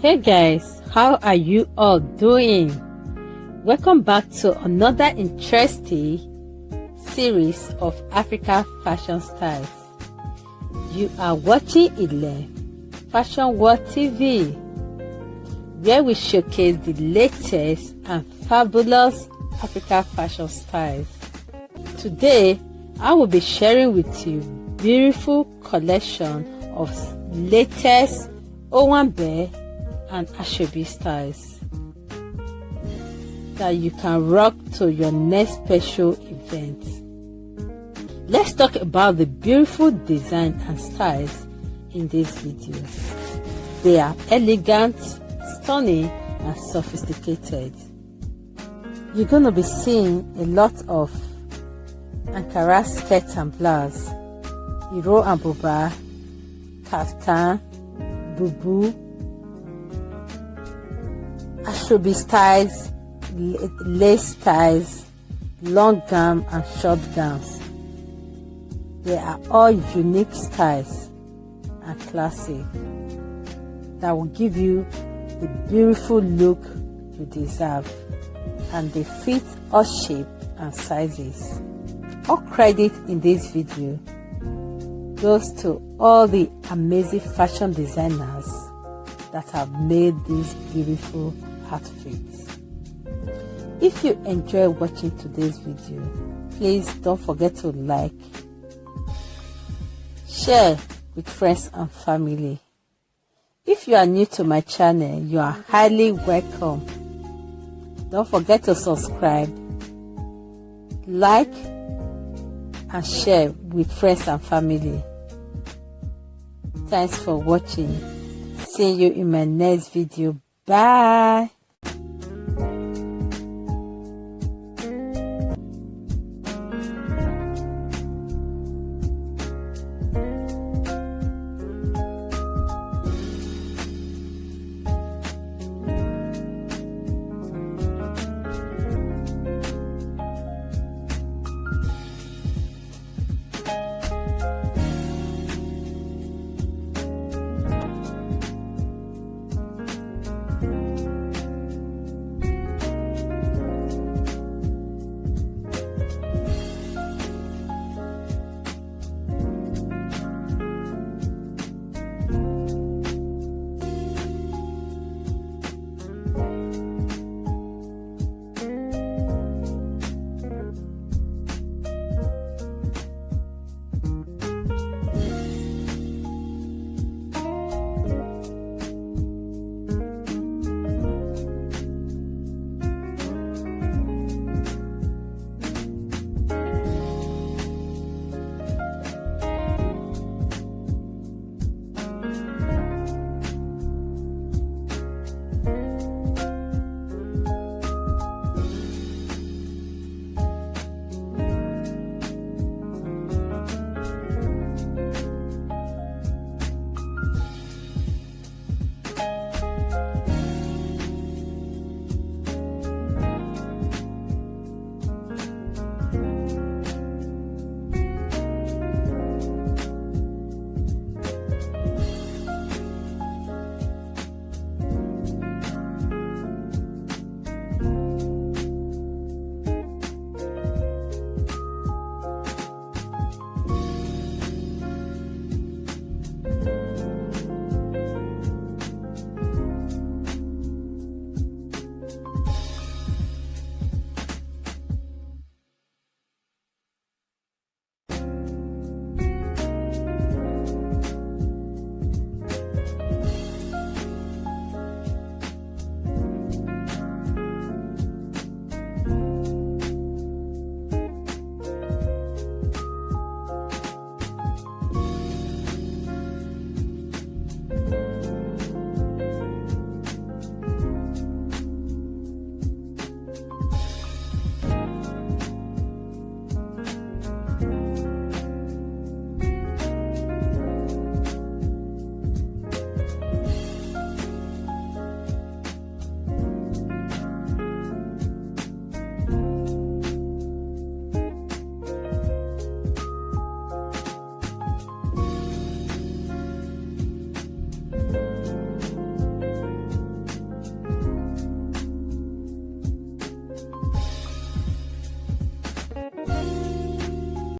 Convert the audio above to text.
Hey guys, how are you all doing? Welcome back to another interesting series of Africa fashion styles. You are watching Ilen'sfashionworldtv, where we showcase the latest and fabulous Africa fashion styles. Today, I will be sharing with you beautiful collection of latest Owambe and Asoebi styles that you can rock to your next special event. Let's talk about the beautiful design and styles in this video. They are elegant, stunning, and sophisticated. You're going to be seeing a lot of Ankara skirts and blouse, Iro and Boubou, kaftan, Boubou, Asoebi styles, lace styles, long gown and short gowns. They are all unique styles and classic that will give you the beautiful look you deserve, and they fit all shapes and sizes. All credit in this video goes to all the amazing fashion designers that have made these beautiful outfits. If you enjoy watching today's video, please don't forget to like, share with friends and family. If you are new to my channel, you are highly welcome. Don't forget to subscribe, like, and share with friends and family. Thanks for watching. See you in my next video. Bye.